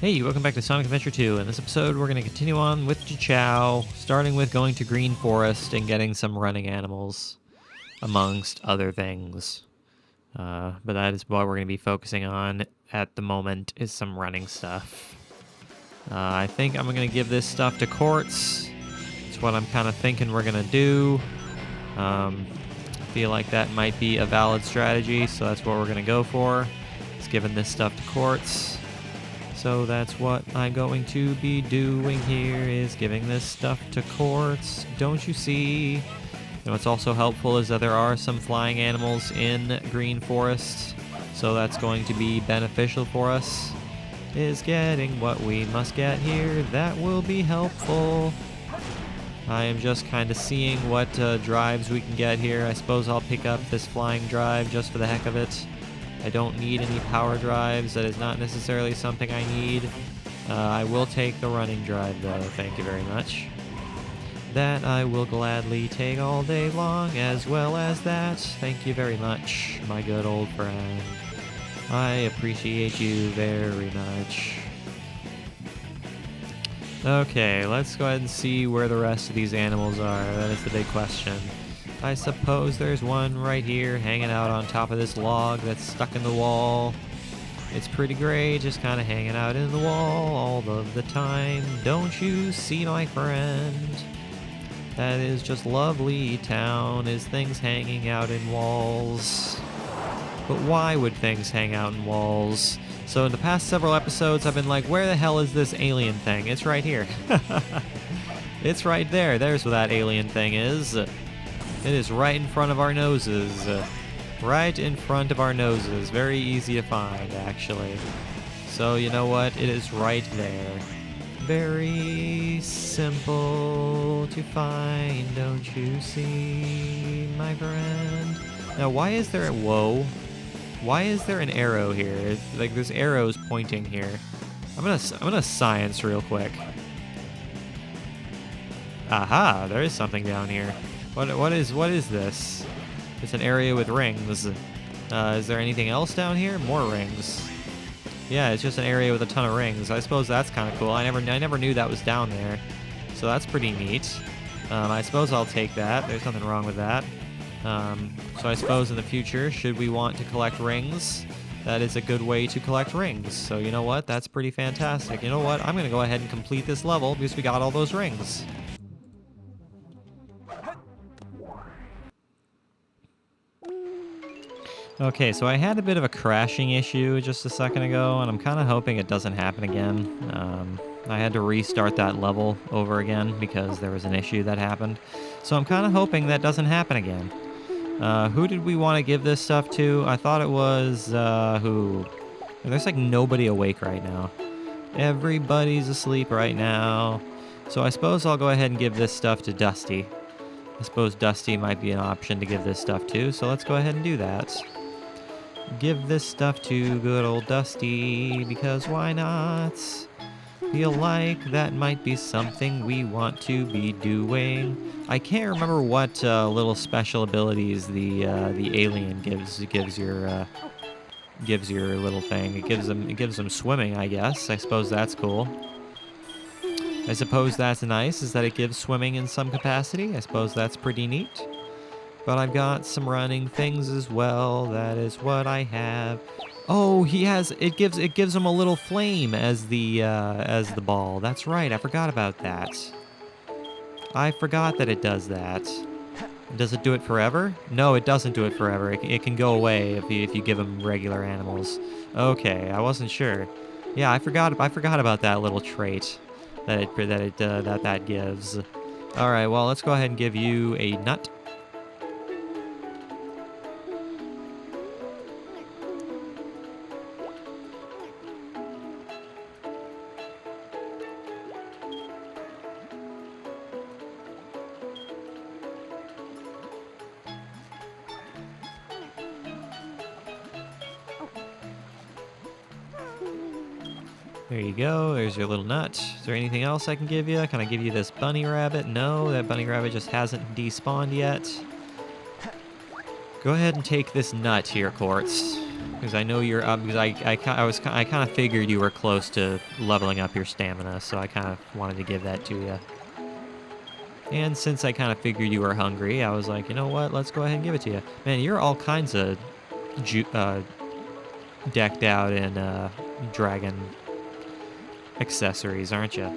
Hey, welcome back to Sonic Adventure 2. In this episode, we're going to continue on with Chichao, starting with going to Green Forest and getting some running animals, amongst other things. But that is what we're going to be focusing on at the moment, is some running stuff. I think I'm going to give this stuff to Quartz. It's what I'm kind of thinking we're going to do. I feel like that might be a valid strategy, so that's what we're going to go for. It's giving this stuff to Quartz. So that's what I'm going to be doing here, is giving this stuff to Quartz. Don't you see? You know, what's also helpful is that there are some flying animals in Green Forest, so that's going to be beneficial for us. Is getting what we must get here. That will be helpful. I am just kind of seeing what drives we can get here. I suppose I'll pick up this flying drive just for the heck of it. I don't need any power drives. That is not necessarily something I need. I will take the running drive, though. Thank you very much. That I will gladly take all day long, as well as that. Thank you very much, my good old friend. I appreciate you very much. Okay, let's go ahead and see where the rest of these animals are. That is the big question. I suppose there's one right here hanging out on top of this log that's stuck in the wall. It's pretty great, just kind of hanging out in the wall all of the time. Don't you see, my friend? That is just lovely town, is things hanging out in walls. But why would things hang out in walls? So in the past several episodes, I've been like, where the hell is this alien thing? It's right here. It's right there. There's where that alien thing is. It is right in front of our noses. Right in front of our noses. Very easy to find, actually. So, you know what? It is right there. Very simple to find, don't you see, my friend? Now, why is there a... Whoa. Why is there an arrow here? Like, there's arrows pointing here. I'm gonna science real quick. Aha! There is something down here. What is this? It's an area with rings. Is there anything else down here? More rings. Yeah, it's just an area with a ton of rings. I suppose that's kind of cool. I never knew that was down there. So that's pretty neat. I suppose I'll take that. There's nothing wrong with that. So I suppose in the future, should we want to collect rings, that is a good way to collect rings. So you know what? That's pretty fantastic. You know what? I'm going to go ahead and complete this level because we got all those rings. Okay, so I had a bit of a crashing issue just a second ago, and I'm kind of hoping it doesn't happen again. I had to restart that level over again because there was an issue that happened. So I'm kind of hoping that doesn't happen again. Who did we want to give this stuff to? I thought it was, who? There's like nobody awake right now. Everybody's asleep right now. So I suppose I'll go ahead and give this stuff to Dusty. I suppose Dusty might be an option to give this stuff to, so let's go ahead and do that. Give this stuff to good old Dusty, because why not? Feel like that might be something we want to be doing. I can't remember what little special abilities the alien gives your little thing. It gives them swimming, I guess. I suppose that's cool. I suppose that's nice, is that it gives swimming in some capacity. I suppose that's pretty neat. But I've got some running things as well. That is what I have. Oh, it gives him a little flame as the ball. That's right. I forgot about that. I forgot that it does that. Does it do it forever? No, it doesn't do it forever. It can go away if you give him regular animals. Okay, I wasn't sure. Yeah, I forgot about that little trait that gives. All right, well, let's go ahead and give you a nut. There you go. There's your little nut. Is there anything else I can give you? Can I give you this bunny rabbit? No, that bunny rabbit just hasn't despawned yet. Go ahead and take this nut here, Quartz. Because I know you're up. Because I kind of figured you were close to leveling up your stamina, so I kind of wanted to give that to you. And since I kind of figured you were hungry, I was like, you know what? Let's go ahead and give it to you. Man, you're all kinds of decked out in dragon accessories, aren't you?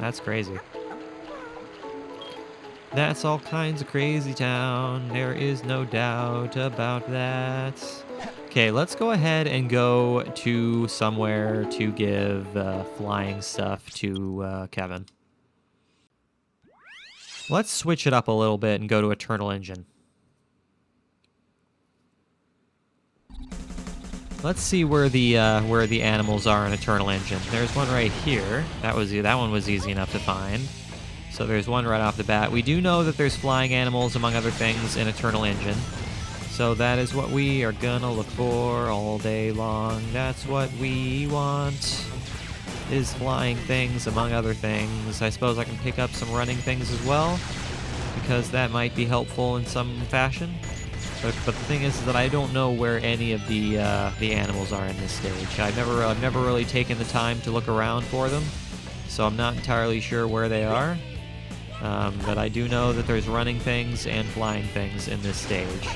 That's crazy. That's all kinds of crazy town. There is no doubt about that. Okay, let's go ahead and go to somewhere to give flying stuff to Kevin. Let's switch it up a little bit and go to Eternal Engine. Let's see where the animals are in Eternal Engine. There's one right here. That one was easy enough to find. So there's one right off the bat. We do know that there's flying animals, among other things, in Eternal Engine. So that is what we are gonna look for all day long. That's what we want, is flying things, among other things. I suppose I can pick up some running things as well, because that might be helpful in some fashion. But the thing is that I don't know where any of the animals are in this stage. I've never really taken the time to look around for them, so I'm not entirely sure where they are. But I do know that there's running things and flying things in this stage.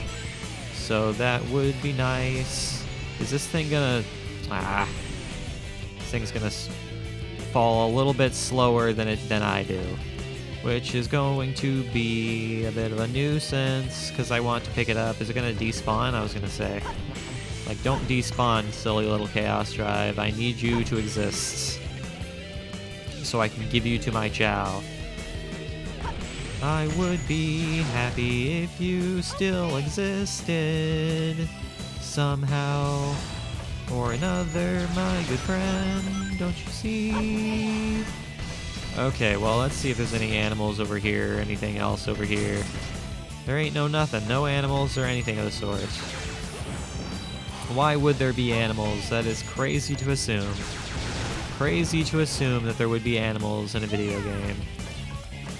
So that would be nice. Is this thing gonna... This thing's gonna fall a little bit slower than I do. Which is going to be a bit of a nuisance, because I want to pick it up. Is it gonna despawn? I was gonna say. Like, don't despawn, silly little Chaos Drive. I need you to exist, so I can give you to my Chow. I would be happy if you still existed, somehow or another, my good friend, don't you see? Okay, well, let's see if there's any animals over here, anything else over here. There ain't nothing, no animals or anything of the sort. Why would there be animals? That is crazy to assume. Crazy to assume that there would be animals in a video game.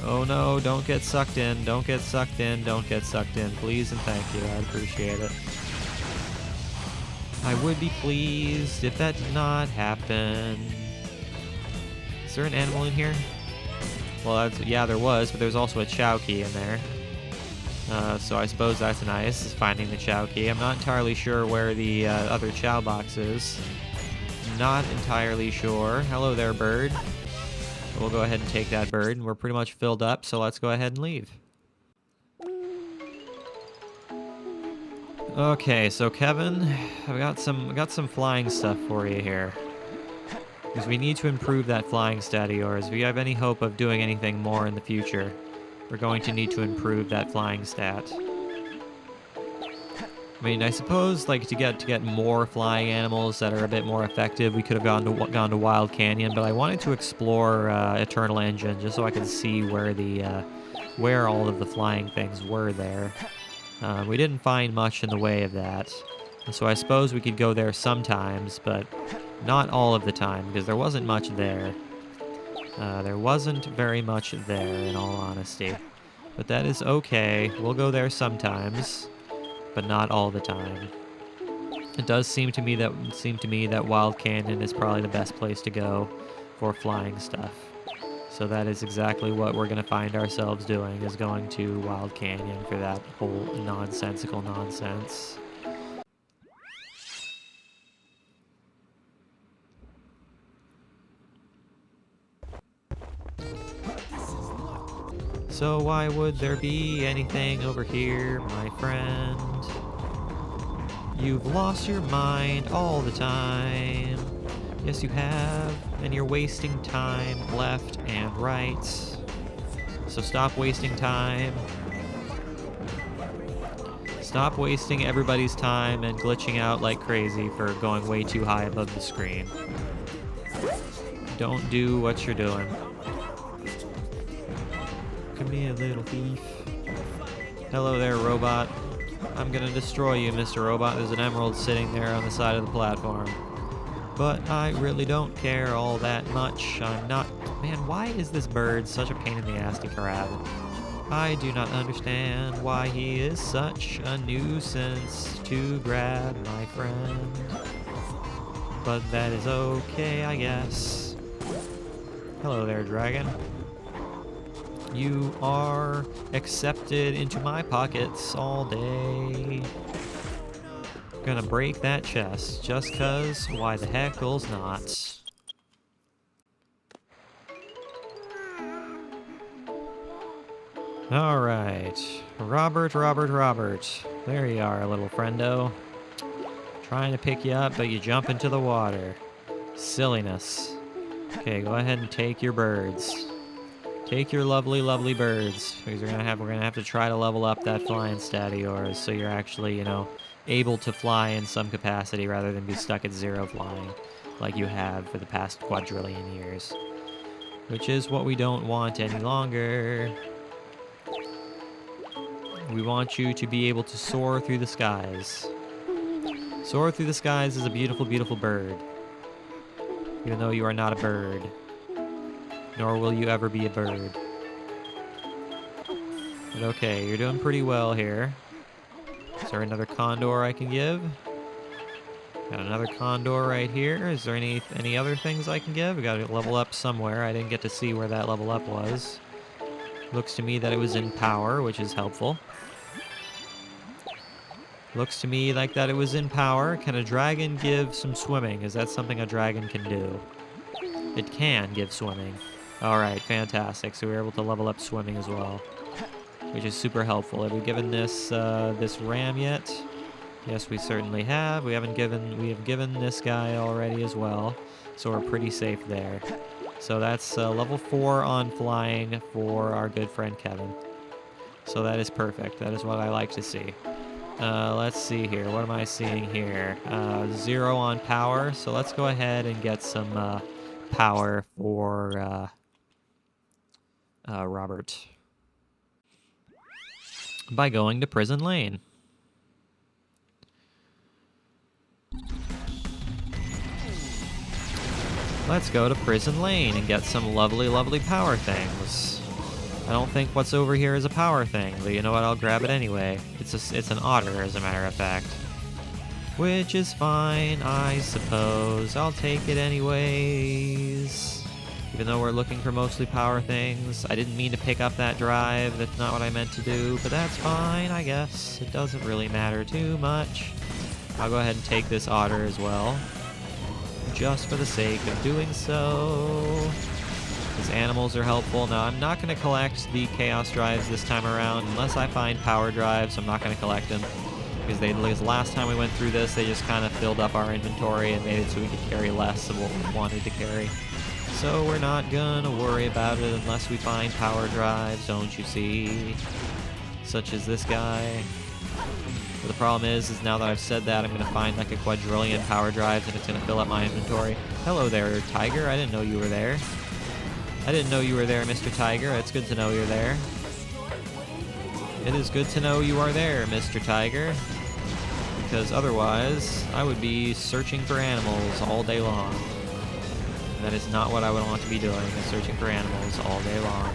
Oh no, don't get sucked in, don't get sucked in, don't get sucked in. Please and thank you, I'd appreciate it. I would be pleased if that did not happen. Is there an animal in here? Well, yeah, there was, but there's also a Chow key in there. So I suppose that's nice, is finding the Chow key. I'm not entirely sure where the other Chow box is. Not entirely sure. Hello there, bird. We'll go ahead and take that bird, and we're pretty much filled up, so let's go ahead and leave. Okay, so Kevin, I've got some flying stuff for you here. Because we need to improve that flying stat of yours. If you have any hope of doing anything more in the future, we're going to need to improve that flying stat. I mean, I suppose, like, to get more flying animals that are a bit more effective, we could have gone to Wild Canyon, but I wanted to explore Eternal Engine just so I could see where all of the flying things were there. We didn't find much in the way of that, and so I suppose we could go there sometimes, but not all of the time, because there wasn't much there. There wasn't very much there, in all honesty. But that is okay. We'll go there sometimes, but not all the time. It does seem to me that Wild Canyon is probably the best place to go for flying stuff. So that is exactly what we're going to find ourselves doing, is going to Wild Canyon for that whole nonsensical nonsense. So why would there be anything over here, my friend? You've lost your mind all the time. Yes, you have, and you're wasting time left and right. So stop wasting time. Stop wasting everybody's time and glitching out like crazy for going way too high above the screen. Don't do what you're doing. Come here, little thief. Hello there, robot. I'm gonna destroy you, Mr. Robot. There's an emerald sitting there on the side of the platform. But I really don't care all that much. I'm not... Man, why is this bird such a pain in the ass to grab? I do not understand why he is such a nuisance to grab, my friend. But that is okay, I guess. Hello there, dragon. You are accepted into my pockets all day. Gonna break that chest just 'cause why the heckles not? Alright. Robert. There you are, little friendo. Trying to pick you up, but you jump into the water. Silliness. Okay, go ahead and take your birds. Take your lovely, lovely birds. Because we're gonna have to try to level up that flying stat of yours so you're actually, able to fly in some capacity rather than be stuck at 0 flying like you have for the past quadrillion years. Which is what we don't want any longer. We want you to be able to soar through the skies. Soar through the skies is a beautiful, beautiful bird. Even though you are not a bird. Nor will you ever be a bird. But okay, you're doing pretty well here. Is there another condor I can give? Got another condor right here. Is there any other things I can give? We gotta level up somewhere. I didn't get to see where that level up was. Looks to me that it was in power, which is helpful. Looks to me like that it was in power. Can a dragon give some swimming? Is that something a dragon can do? It can give swimming. Alright, fantastic. So we were able to level up swimming as well, which is super helpful. Have we given this this ram yet? Yes, we certainly have. We have given this guy already as well, so we're pretty safe there. So that's level 4 on flying for our good friend Kevin. So that is perfect. That is what I like to see. Let's see here. What am I seeing here? 0 on power. So let's go ahead and get some power for Robert by going to Prison Lane. Let's go to Prison Lane and get some lovely, lovely power things. I don't think what's over here is a power thing, but you know what? I'll grab it anyway. It's an otter, as a matter of fact. Which is fine, I suppose. I'll take it anyways. Even though we're looking for mostly power things. I didn't mean to pick up that drive. That's not what I meant to do, but that's fine, I guess. It doesn't really matter too much. I'll go ahead and take this otter as well, just for the sake of doing so. Because animals are helpful. Now, I'm not going to collect the Chaos Drives this time around, unless I find Power Drives. I'm not going to collect them. Because last time we went through this, they just kind of filled up our inventory and made it so we could carry less of what we wanted to carry. So we're not going to worry about it unless we find Power Drives, don't you see? Such as this guy. But the problem is now that I've said that, I'm going to find like a quadrillion Power Drives and it's going to fill up my inventory. Hello there, Tiger. I didn't know you were there. I didn't know you were there, Mr. Tiger. It's good to know you're there. It is good to know you are there, Mr. Tiger. Because otherwise, I would be searching for animals all day long. And that is not what I would want to be doing, is searching for animals all day long.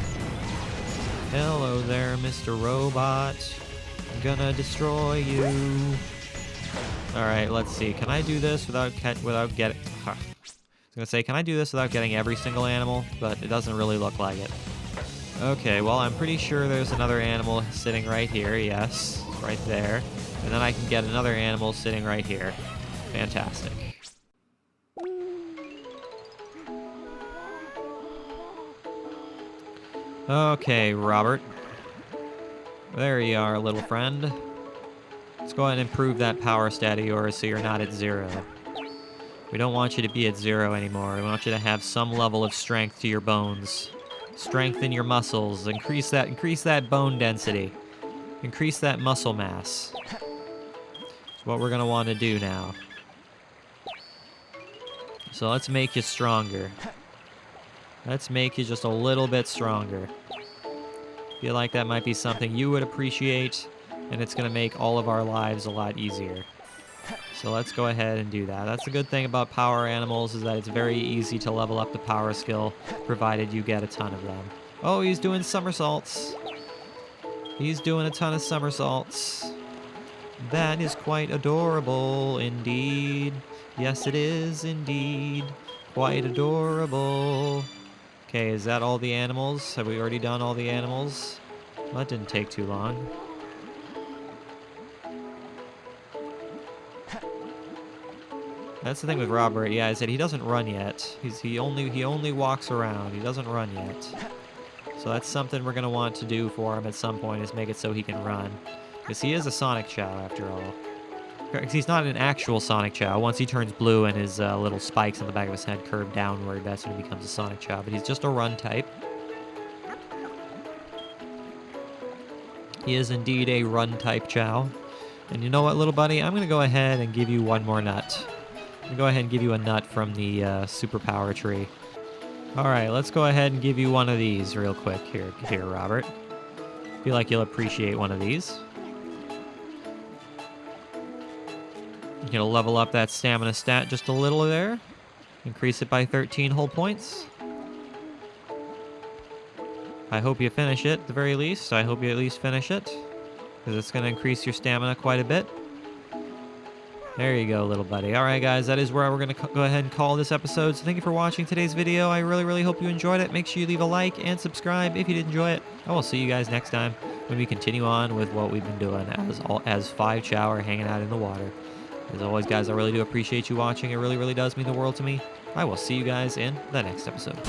Hello there, Mr. Robot. I'm gonna destroy you. Alright, let's see. Can I do this without getting... I was gonna say, can I do this without getting every single animal? But it doesn't really look like it. Okay, well, I'm pretty sure there's another animal sitting right here. Yes, right there. And then I can get another animal sitting right here. Fantastic. Okay, Robert. There you are, little friend. Let's go ahead and improve that power stat of yours so you're not at 0. We don't want you to be at 0 anymore. We want you to have some level of strength to your bones. Strengthen your muscles. Increase that bone density. Increase that muscle mass. That's what we're going to want to do now. So let's make you stronger. Let's make you just a little bit stronger. Feel like that might be something you would appreciate, and it's going to make all of our lives a lot easier. So let's go ahead and do that. That's the good thing about power animals, is that it's very easy to level up the power skill, provided you get a ton of them. Oh, he's doing somersaults. He's doing a ton of somersaults. That is quite adorable indeed. Yes, it is indeed. Quite adorable. Okay, is that all the animals? Have we already done all the animals? Well, that didn't take too long. That's the thing with Robert. Yeah, I said he doesn't run yet. He only walks around. He doesn't run yet. So that's something we're gonna want to do for him at some point, is make it so he can run. Because he is a Sonic Chow after all. He's not an actual Sonic Chow. Once he turns blue and his little spikes on the back of his head curve downward, that's when he becomes a Sonic Chow. But he's just a run type. He is indeed a run type Chow. And you know what, little buddy? I'm gonna go ahead and give you one more nut. I'm gonna go ahead and give you a nut from the superpower tree. All right, let's go ahead and give you one of these real quick here, Robert. Feel like you'll appreciate one of these. You're gonna level up that stamina stat just a little there. Increase it by 13 whole points. I hope you finish it at the very least. I hope you at least finish it, because it's gonna increase your stamina quite a bit. There you go, little buddy. All right, guys, that is where we're going to go ahead and call this episode. So thank you for watching today's video. I really, really hope you enjoyed it. Make sure you leave a like and subscribe if you did enjoy it. I will see you guys next time when we continue on with what we've been doing as 5 Chow are hanging out in the water. As always, guys, I really do appreciate you watching. It really, really does mean the world to me. I will see you guys in the next episode.